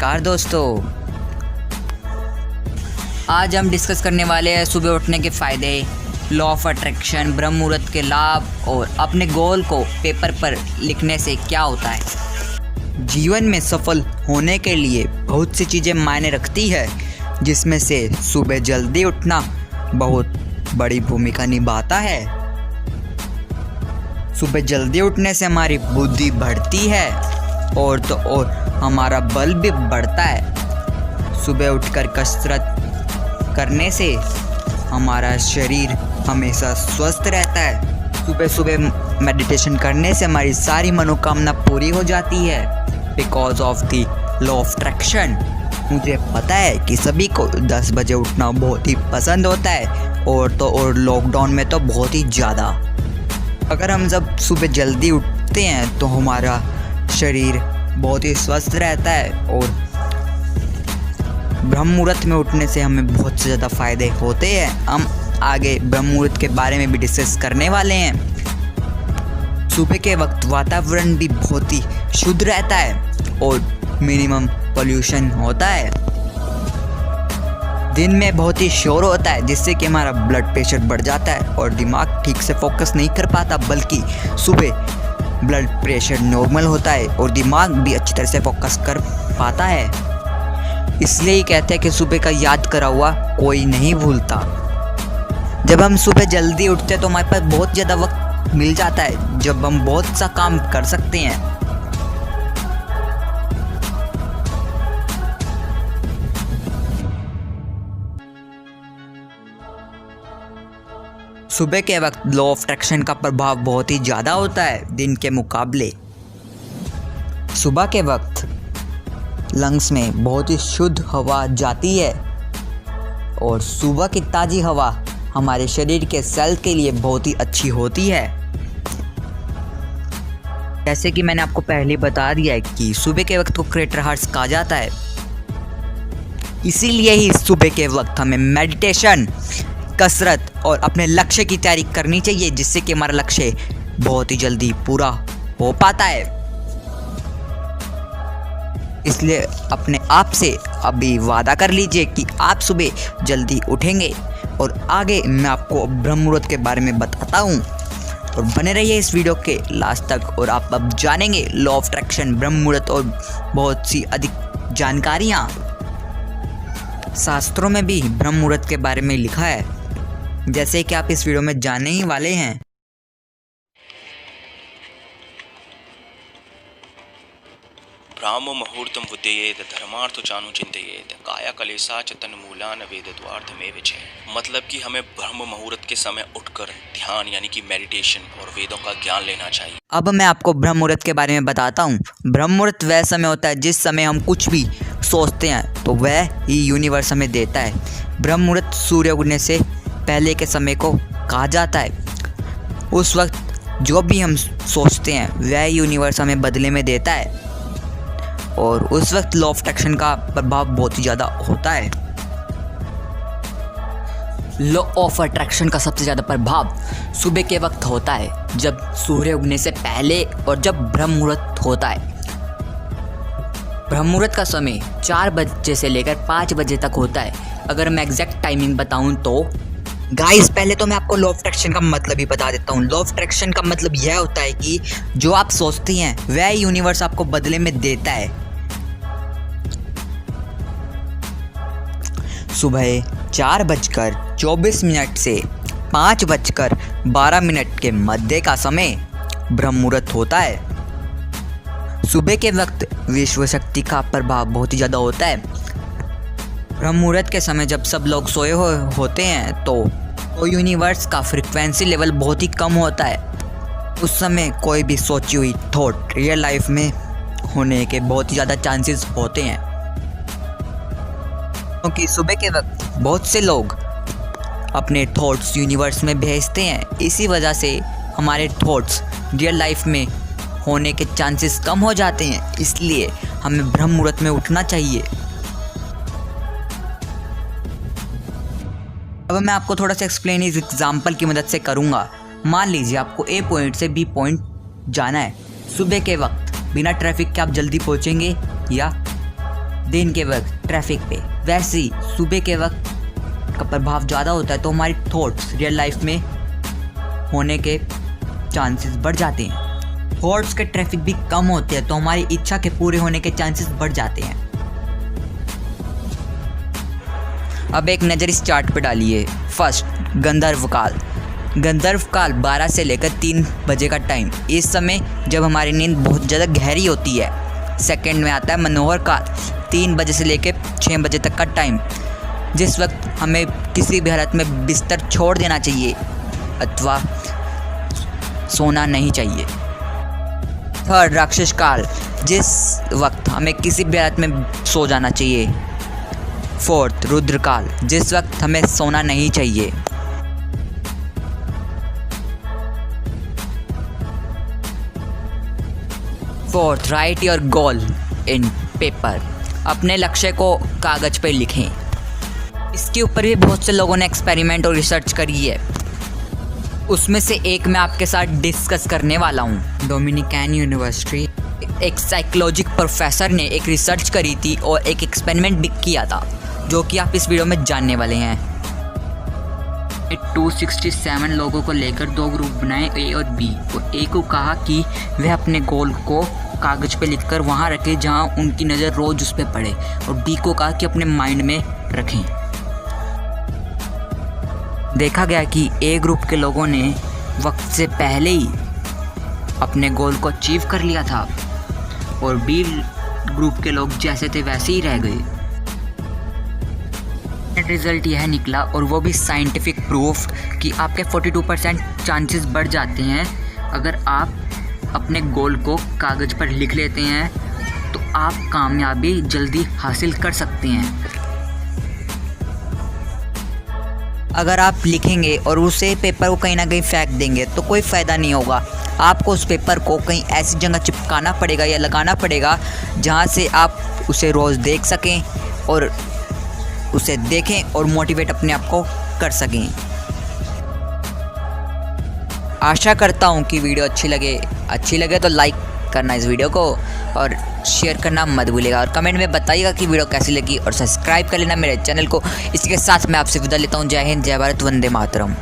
नमस्कार दोस्तों, आज हम डिस्कस करने वाले हैं सुबह उठने के फ़ायदे, लॉ ऑफ अट्रैक्शन, ब्रह्म मुहूर्त के लाभ और अपने गोल को पेपर पर लिखने से क्या होता है। जीवन में सफल होने के लिए बहुत सी चीज़ें मायने रखती है, जिसमें से सुबह जल्दी उठना बहुत बड़ी भूमिका निभाता है। सुबह जल्दी उठने से हमारी बुद्धि बढ़ती है और तो और हमारा बल भी बढ़ता है। सुबह उठकर कसरत करने से हमारा शरीर हमेशा स्वस्थ रहता है। सुबह सुबह मेडिटेशन करने से हमारी सारी मनोकामना पूरी हो जाती है because of the law of attraction. मुझे पता है कि सभी को 10 बजे उठना बहुत ही पसंद होता है और तो और लॉकडाउन में तो बहुत ही ज़्यादा। अगर हम जब सुबह जल्दी उठते हैं तो हमारा शरीर बहुत ही स्वस्थ रहता है और ब्रह्म मुहूर्त में उठने से हमें बहुत से ज़्यादा फ़ायदे होते हैं। हम आगे ब्रह्म मुहूर्त के बारे में भी डिस्कस करने वाले हैं। सुबह के वक्त वातावरण भी बहुत ही शुद्ध रहता है और मिनिमम पोल्यूशन होता है। दिन में बहुत ही शोर होता है जिससे कि हमारा ब्लड प्रेशर बढ़ जाता है और दिमाग ठीक से फोकस नहीं कर पाता, बल्कि सुबह ब्लड प्रेशर नॉर्मल होता है और दिमाग भी अच्छी तरह से फोकस कर पाता है। इसलिए ही कहते हैं कि सुबह का याद करा हुआ कोई नहीं भूलता। जब हम सुबह जल्दी उठते हैं तो हमारे पास बहुत ज़्यादा वक्त मिल जाता है, जब हम बहुत सा काम कर सकते हैं। सुबह के वक्त लॉ ऑफ अट्रैक्शन का प्रभाव बहुत ही ज़्यादा होता है दिन के मुकाबले। सुबह के वक्त लंग्स में बहुत ही शुद्ध हवा जाती है और सुबह की ताज़ी हवा हमारे शरीर के सेल के लिए बहुत ही अच्छी होती है। जैसे कि मैंने आपको पहले बता दिया है कि सुबह के वक्त को क्रिएटर हार्स कहा जाता है। इसीलिए ही सुबह के वक्त हमें मेडिटेशन, कसरत और अपने लक्ष्य की तैयारी करनी चाहिए, जिससे कि हमारा लक्ष्य बहुत ही जल्दी पूरा हो पाता है। इसलिए अपने आप से अभी वादा कर लीजिए कि आप सुबह जल्दी उठेंगे और आगे मैं आपको ब्रह्म मुहूर्त के बारे में बताता हूँ। और बने रहिए इस वीडियो के लास्ट तक और आप अब जानेंगे लॉ ऑफ अट्रैक्शन, ब्रह्म मुहूर्त और बहुत सी अधिक जानकारियाँ। शास्त्रों में भी ब्रह्म मुहूर्त के बारे में लिखा है, जैसे कि आप इस वीडियो में जानने ही वाले हैं। ब्राह्म मुहूर्तम उद्येत धर्मार्थ चानु चिंतयेत काया कलेसा च तन्मूलान वेदद्वार्थमेव च। मतलब कि हमें ब्रह्म मुहूर्त के समय उठकर ध्यान यानी कि मेडिटेशन और वेदों का ज्ञान लेना चाहिए। अब मैं आपको ब्रह्म मुहूर्त के बारे में बताता हूँ। ब्रह्म मुहूर्त वह समय होता है जिस समय हम कुछ भी सोचते हैं तो वह ही यूनिवर्स हमें देता है। ब्रह्म मुहूर्त सूर्य उगने से पहले के समय को कहा जाता है। उस वक्त जो भी हम सोचते हैं वह यूनिवर्स हमें बदले में देता है और उस वक्त लॉ ऑफ अट्रैक्शन का प्रभाव बहुत ही ज़्यादा होता है। लॉ ऑफ अट्रैक्शन का सबसे ज़्यादा प्रभाव सुबह के वक्त होता है, जब सूर्य उगने से पहले और जब ब्रह्म मुहूर्त होता है। ब्रह्म मुहूर्त का समय 4 बजे से लेकर 5 बजे तक होता है। अगर मैं एग्जैक्ट टाइमिंग बताऊं तो गाइस, पहले तो मैं आपको लॉ ऑफ अट्रैक्शन का मतलब ही बता देता हूँ। लॉ ऑफ अट्रैक्शन का मतलब यह होता है कि जो आप सोचते हैं वह यूनिवर्स आपको बदले में देता है। सुबह 4:24 से 5:12 के मध्य का समय ब्रह्म मुहूर्त होता है। सुबह के वक्त विश्व शक्ति का प्रभाव बहुत ही ज़्यादा होता है। ब्रह्म मुहूर्त के समय जब सब लोग सोए होते हैं तो यूनिवर्स का फ्रीक्वेंसी लेवल बहुत ही कम होता है। उस समय कोई भी सोची हुई थॉट रियल लाइफ में होने के बहुत ही ज़्यादा चांसेस होते हैं, क्योंकि सुबह के वक्त बहुत से लोग अपने थॉट्स यूनिवर्स में भेजते हैं। इसी वजह से हमारे थॉट्स रियल लाइफ में होने के चांसेस कम हो जाते हैं। इसलिए हमें ब्रह्म मुहूर्त में उठना चाहिए। अब मैं आपको थोड़ा सा एक्सप्लेन इस एग्जाम्पल की मदद से करूँगा। मान लीजिए आपको ए पॉइंट से बी पॉइंट जाना है। सुबह के वक्त बिना ट्रैफिक के आप जल्दी पहुँचेंगे या दिन के वक्त ट्रैफिक पे, वैसे ही सुबह के वक्त का प्रभाव ज़्यादा होता है, तो हमारी थॉट्स रियल लाइफ में होने के चांसेस बढ़ जाते हैं। थॉट्स के ट्रैफिक भी कम होते हैं तो हमारी इच्छा के पूरे होने के चांसेस बढ़ जाते हैं। अब एक नज़र इस चार्ट पे डालिए। फर्स्ट, गंधर्व काल। गंधर्व काल 12 से लेकर 3 बजे का टाइम, इस समय जब हमारी नींद बहुत ज़्यादा गहरी होती है। सेकंड में आता है मनोहर काल, 3 बजे से लेकर 6 बजे तक का टाइम, जिस वक्त हमें किसी भी हालत में बिस्तर छोड़ देना चाहिए अथवा सोना नहीं चाहिए। थर्ड, राक्षस काल, जिस वक्त हमें किसी भी हालत में सो जाना चाहिए। फोर्थ, रुद्र काल, जिस वक्त हमें सोना नहीं चाहिए। Fourth, right your goal in paper. अपने लक्ष्य को कागज पर लिखें। इसके ऊपर भी बहुत से लोगों ने एक्सपेरिमेंट और रिसर्च करी है, उसमें से एक मैं आपके साथ डिस्कस करने वाला हूँ। डोमिनिकन यूनिवर्सिटी एक साइकोलॉजिक प्रोफेसर ने एक रिसर्च करी थी और एक एक्सपेरिमेंट भी किया था, जो कि आप इस वीडियो में जानने वाले हैं। 267 लोगों को लेकर 2 ग्रुप बनाए, ए और बी। और ए को कहा कि वह अपने गोल को कागज पे लिखकर वहाँ रखें जहाँ उनकी नज़र रोज उस पर पड़े, और बी को कहा कि अपने माइंड में रखें। देखा गया कि ए ग्रुप के लोगों ने वक्त से पहले ही अपने गोल को अचीव कर लिया था और बी ग्रुप के लोग जैसे थे वैसे ही रह गए। रिजल्ट यह निकला, और वो भी साइंटिफिक प्रूफ, कि आपके 42% चांसेस बढ़ जाते हैं अगर आप अपने गोल को कागज़ पर लिख लेते हैं, तो आप कामयाबी जल्दी हासिल कर सकते हैं। अगर आप लिखेंगे और उसे पेपर को कहीं ना कहीं फेंक देंगे तो कोई फ़ायदा नहीं होगा। आपको उस पेपर को कहीं ऐसी जगह चिपकाना पड़ेगा या लगाना पड़ेगा जहाँ से आप उसे रोज़ देख सकें और उसे देखें और मोटिवेट अपने आप को कर सकें। आशा करता हूँ कि वीडियो अच्छी लगे तो लाइक करना इस वीडियो को, और शेयर करना मत भूलिएगा, और कमेंट में बताइएगा कि वीडियो कैसी लगी, और सब्सक्राइब कर लेना मेरे चैनल को। इसी के साथ मैं आपसे विदा लेता हूँ। जय हिंद, जय भारत, वंदे मातरम।